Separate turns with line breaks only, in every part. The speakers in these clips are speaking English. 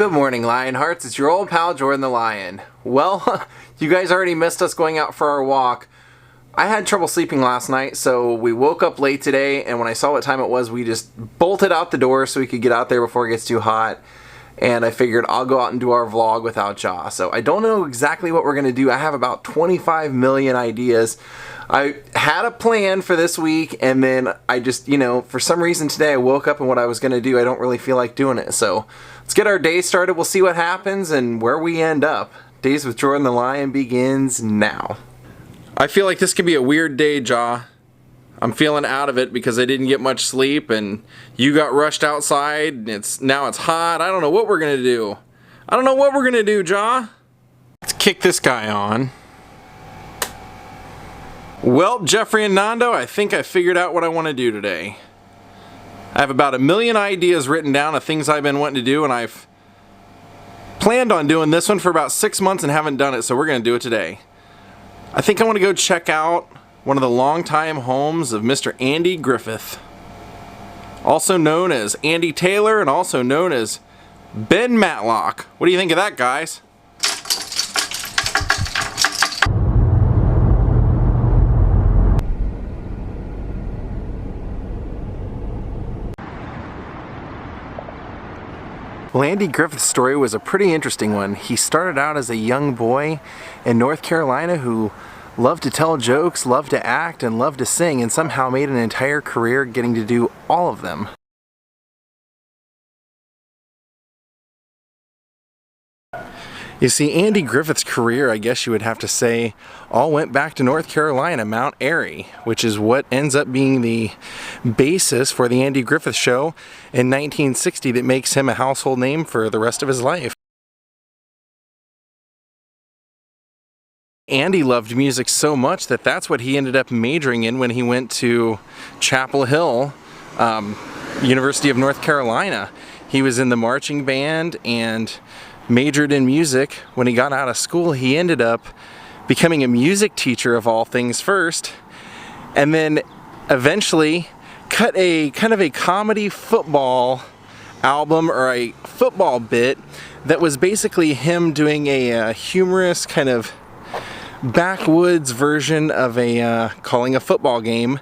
good morning, Lionhearts. It's your old pal, Jordan the Lion. Well, you guys already missed us going out for our walk. I had trouble sleeping last night, so we woke up late today, and when I saw what time it was, we just bolted out the door so we could get out there before it gets too hot. And I figured I'll go out and do our vlog without Ja. So I don't know exactly what we're going to do. I have about 25 million ideas. I had a plan for this week, and then I just, for some reason today I woke up and what I was going to do, I don't really feel like doing it. So let's get our day started. We'll see what happens and where we end up. Daze with Jordan the Lion begins now. I feel like this could be a weird day, Ja. I'm feeling out of it because I didn't get much sleep and you got rushed outside and now it's hot. I don't know what we're gonna do. I don't know what we're gonna do, Ja. Let's kick this guy on. Well, Jeffrey and Nando, I think I figured out what I want to do today. I have about 1 million ideas written down of things I've been wanting to do, and I've planned on doing this one for about 6 months and haven't done it, so we're gonna do it today. I think I want to go check out one of the longtime homes of Mr. Andy Griffith, also known as Andy Taylor and also known as Ben Matlock. What do you think of that, guys? Well, Andy Griffith's story was a pretty interesting one. He started out as a young boy in North Carolina who loved to tell jokes, loved to act, and loved to sing, and somehow made an entire career getting to do all of them. You see, Andy Griffith's career, I guess you would have to say, all went back to North Carolina, Mount Airy, which is what ends up being the basis for the Andy Griffith Show in 1960 that makes him a household name for the rest of his life. Andy loved music so much that that's what he ended up majoring in when he went to Chapel Hill, University of North Carolina. He was in the marching band and majored in music. When he got out of school, he ended up becoming a music teacher of all things first, and then eventually cut a kind of a comedy football album or a football bit that was basically him doing a humorous kind of backwoods version of calling a football game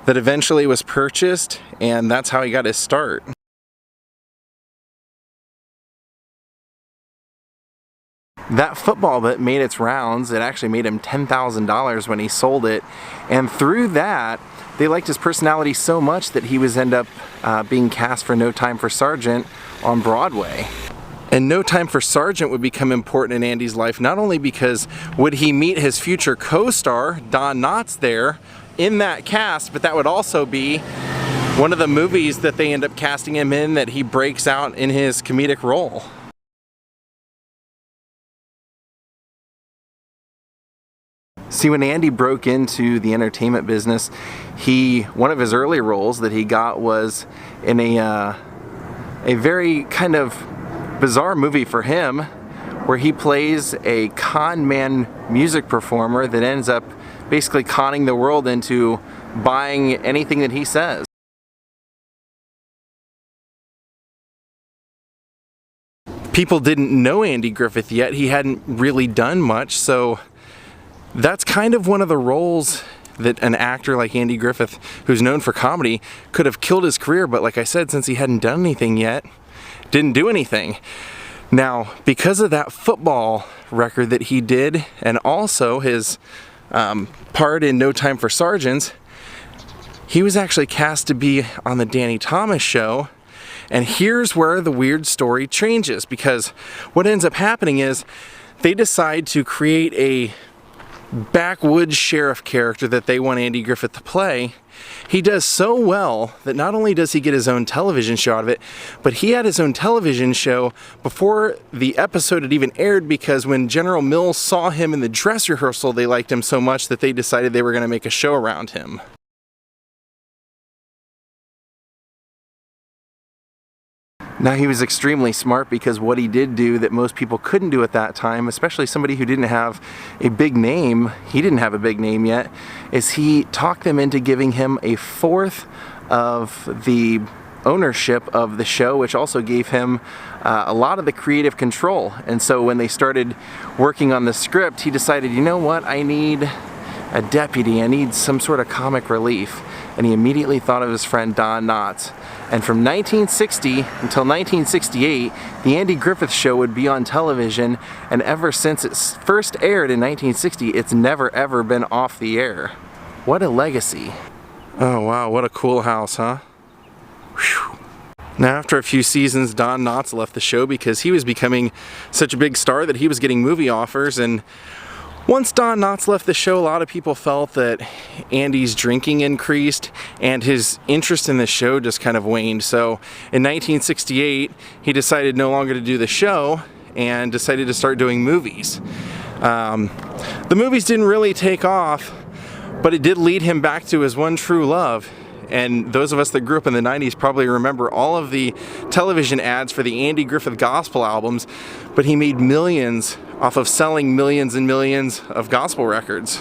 that eventually was purchased, and that's how he got his start. That football bit made its rounds. It actually made him $10,000 when he sold it, and through that they liked his personality so much that he was end up being cast for No Time for Sergeant on Broadway. And No Time for Sergeant would become important in Andy's life, not only because would he meet his future co-star, Don Knotts, there in that cast, but that would also be one of the movies that they end up casting him in that he breaks out in his comedic role. See, when Andy broke into the entertainment business, one of his early roles that he got was in a very kind of bizarre movie for him, where he plays a con man music performer that ends up basically conning the world into buying anything that he says. People didn't know Andy Griffith yet. He hadn't really done much, so that's kind of one of the roles that an actor like Andy Griffith, who's known for comedy, could have killed his career, but like I said, since he hadn't done anything yet, didn't do anything. Now, because of that football record that he did, and also his part in No Time for Sergeants, he was actually cast to be on the Danny Thomas Show. And here's where the weird story changes, because what ends up happening is they decide to create a backwoods sheriff character that they want Andy Griffith to play. He does so well that not only does he get his own television show out of it, but he had his own television show before the episode had even aired, because when General Mills saw him in the dress rehearsal, they liked him so much that they decided they were going to make a show around him. Now, he was extremely smart, because what he did do that most people couldn't do at that time, especially somebody who didn't have a big name, he didn't have a big name yet, is he talked them into giving him a fourth of the ownership of the show, which also gave him a lot of the creative control. And so when they started working on the script, he decided, you know what, I need a deputy, I need some sort of comic relief. And he immediately thought of his friend Don Knotts. And from 1960 until 1968, the Andy Griffith Show would be on television, and ever since it first aired in 1960, it's never ever been off the air. What a legacy. Oh wow, what a cool house, huh? Whew. Now after a few seasons, Don Knotts left the show because he was becoming such a big star that he was getting movie offers, and once Don Knotts left the show, a lot of people felt that Andy's drinking increased and his interest in the show just kind of waned. So in 1968, he decided no longer to do the show and decided to start doing movies. The movies didn't really take off, but it did lead him back to his one true love. And those of us that grew up in the 90s probably remember all of the television ads for the Andy Griffith gospel albums, but he made millions off of selling millions and millions of gospel records.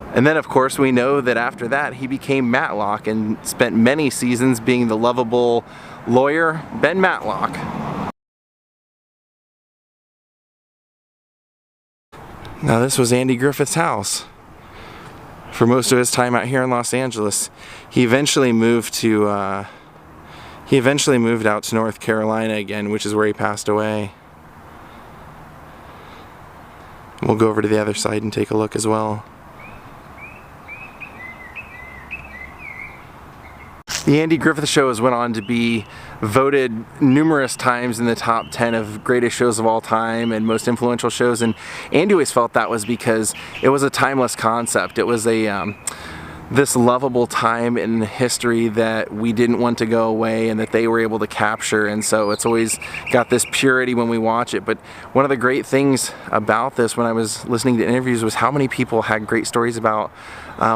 And then of course we know that after that he became Matlock and spent many seasons being the lovable lawyer Ben Matlock. Now this was Andy Griffith's house for most of his time out here in Los Angeles. He eventually moved out to North Carolina again, which is where he passed away. We'll go over to the other side and take a look as well. The Andy Griffith Show has went on to be voted numerous times in the top 10 of greatest shows of all time and most influential shows, and Andy always felt that was because it was a timeless concept. It was this lovable time in history that we didn't want to go away and that they were able to capture, and so it's always got this purity when we watch it. But one of the great things about this when I was listening to interviews was how many people had great stories about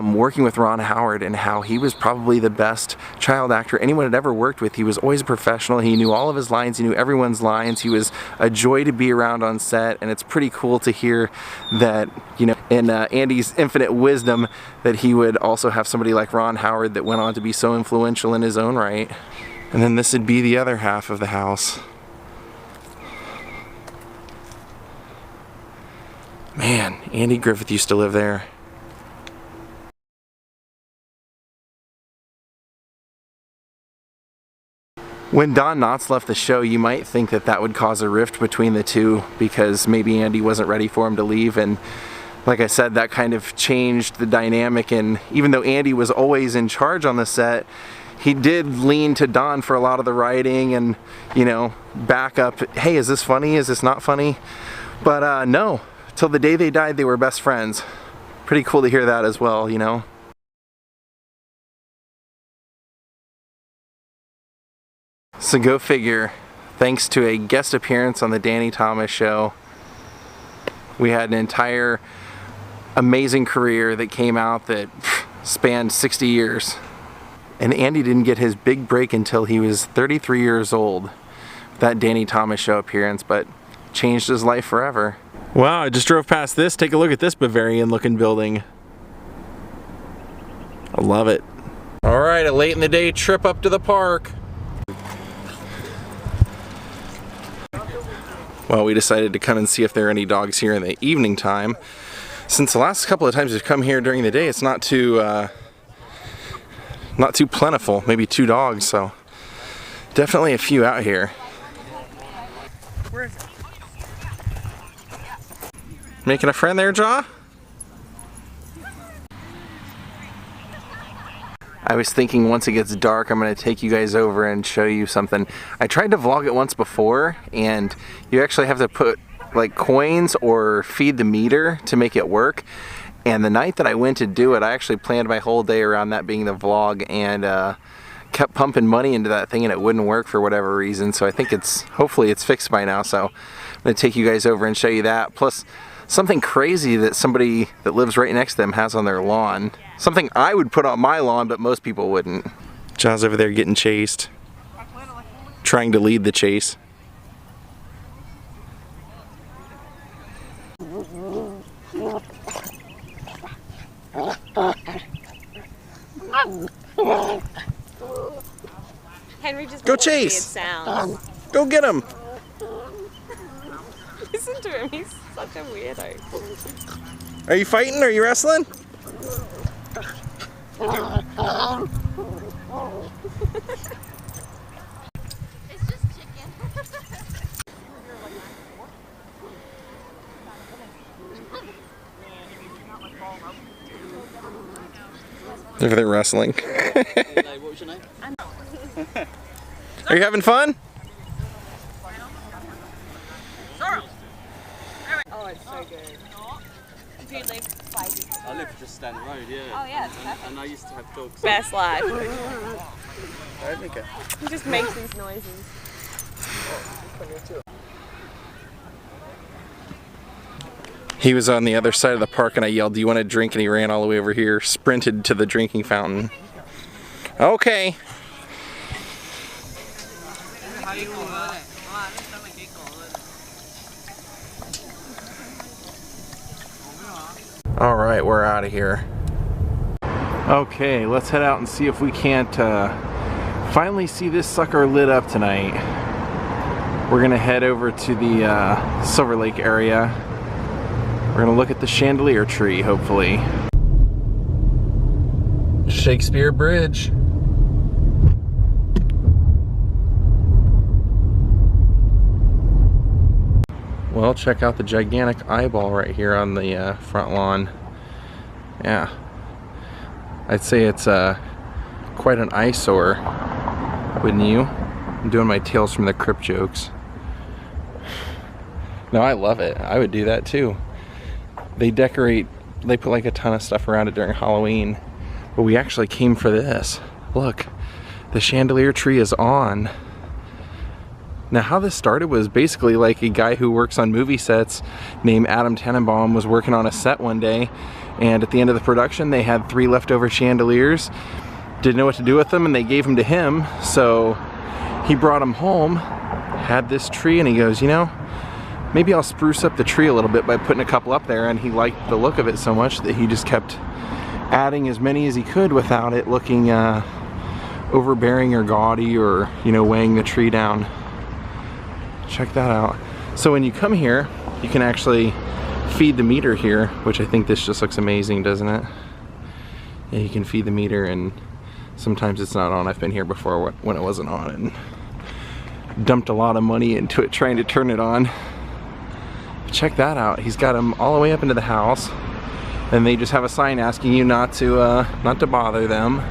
working with Ron Howard and how he was probably the best child actor anyone had ever worked with. He was always a professional, he knew all of his lines, he knew everyone's lines, he was a joy to be around on set, and it's pretty cool to hear that, you know, in Andy's infinite wisdom, that he would also have somebody like Ron Howard that went on to be so influential in his own right. And then this would be the other half of the house. Man, Andy Griffith used to live there. When Don Knotts left the show, you might think that that would cause a rift between the two because maybe Andy wasn't ready for him to leave, and like I said, that kind of changed the dynamic. And even though Andy was always in charge on the set, he did lean to Don for a lot of the writing and, you know, back up, hey, is this funny, is this not funny? But no, till the day they died they were best friends. Pretty cool to hear that as well, you know. So go figure, thanks to a guest appearance on the Danny Thomas Show, we had an entire amazing career that came out that spanned 60 years. And Andy didn't get his big break until he was 33 years old, that Danny Thomas Show appearance, but changed his life forever. Wow, I just drove past this. Take a look at this Bavarian looking building. I love it. All right, a late in the day trip up to the park. Well, we decided to come and see if there are any dogs here in the evening time. Since the last couple of times we've come here during the day, it's not too plentiful. Maybe 2 dogs, so definitely a few out here.
Where is it?
Making a friend there, Jaw? I was thinking once it gets dark, I'm going to take you guys over and show you something. I tried to vlog it once before, and you actually have to put like coins or feed the meter to make it work. And the night that I went to do it, I actually planned my whole day around that being the vlog, and kept pumping money into that thing and it wouldn't work for whatever reason. So I think hopefully it's fixed by now. So I'm going to take you guys over and show you that. Plus something crazy that somebody that lives right next to them has on their lawn. Something I would put on my lawn, but most people wouldn't. Jaw's over there getting chased. Trying to lead the chase.
Henry just
Go
makes weird
chase.
sounds.
Go get him.
Listen to him, he's such a weirdo.
Are you fighting? Are you wrestling?
It's just chicken.
Look at them wrestling.
What was your name?
Are you having fun?
Oh, it's so good. Do you live spicy?
I live just down the road, yeah.
Oh yeah, it's perfect.
And I used to have dogs.
Best life.
Alright, Mika.
He just makes these noises.
He was on the other side of the park and I yelled, "Do you want a drink?" And he ran all the way over here, sprinted to the drinking fountain. Okay. Alright, we're out of here. Okay, let's head out and see if we can't finally see this sucker lit up tonight. We're gonna head over to the Silver Lake area. We're gonna look at the Chandelier tree, hopefully. Shakespeare Bridge. Well, check out the gigantic eyeball right here on the front lawn. Yeah. I'd say it's quite an eyesore, wouldn't you? I'm doing my Tales from the Crypt jokes. No, I love it. I would do that too. They decorate, they put like a ton of stuff around it during Halloween, but we actually came for this. Look, the chandelier tree is on. Now how this started was basically like a guy who works on movie sets named Adam Tannenbaum was working on a set one day, and at the end of the production they had 3 leftover chandeliers, didn't know what to do with them, and they gave them to him, so he brought them home, had this tree, and he goes, you know, maybe I'll spruce up the tree a little bit by putting a couple up there, and he liked the look of it so much that he just kept adding as many as he could without it looking overbearing or gaudy or, you know, weighing the tree down. Check that out. So when you come here, you can actually feed the meter here, which I think this just looks amazing, doesn't it? Yeah, you can feed the meter, and sometimes it's not on. I've been here before when it wasn't on and dumped a lot of money into it trying to turn it on. Check that out. He's got them all the way up into the house, and they just have a sign asking you not to bother them.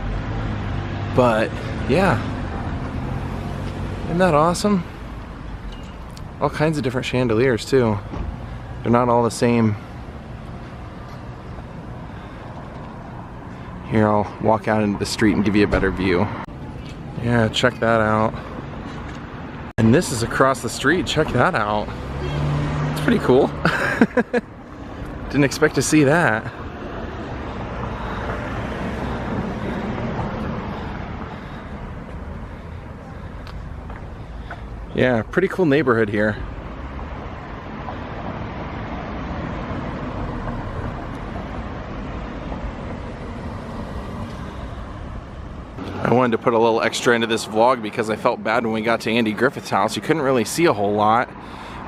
But yeah, isn't that awesome? All kinds of different chandeliers too. They're not all the same. Here, I'll walk out into the street and give you a better view. Yeah, check that out. And this is across the street. Check that out. It's pretty cool. Didn't expect to see that. Yeah, pretty cool neighborhood here. I wanted to put a little extra into this vlog because I felt bad when we got to Andy Griffith's house. You couldn't really see a whole lot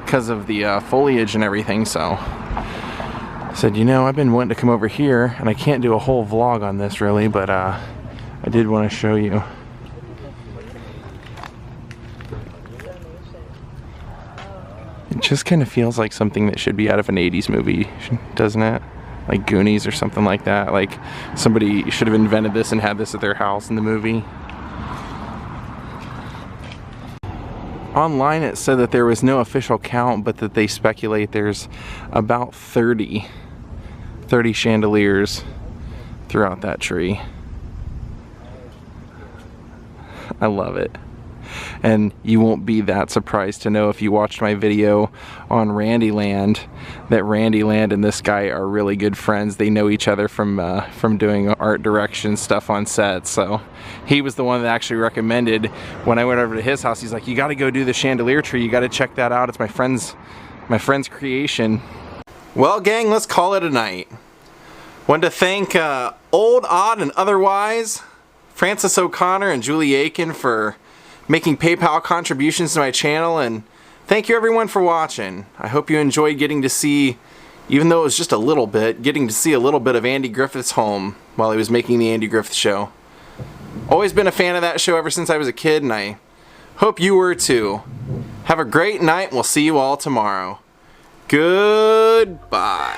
because of the foliage and everything, so I said, you know, I've been wanting to come over here, and I can't do a whole vlog on this really, but I did want to show you. It just kind of feels like something that should be out of an 80s movie, doesn't it? Like Goonies or something like that. Like somebody should have invented this and had this at their house in the movie. Online it said that there was no official count, but that they speculate there's about 30 chandeliers throughout that tree. I love it. And you won't be that surprised to know if you watched my video on Randyland that Randyland and this guy are really good friends. They know each other from doing art direction stuff on set. So he was the one that actually recommended when I went over to his house. He's like, you got to go do the chandelier tree. You got to check that out. It's my friend's creation. Well, gang, let's call it a night. Want to thank Old, Odd, and Otherwise Francis O'Connor and Julie Aiken for making PayPal contributions to my channel, and thank you everyone for watching. I hope you enjoyed getting to see, even though it was just a little bit, getting to see a little bit of Andy Griffith's home while he was making the Andy Griffith Show. Always been a fan of that show ever since I was a kid, and I hope you were too. Have a great night, and we'll see you all tomorrow. Goodbye.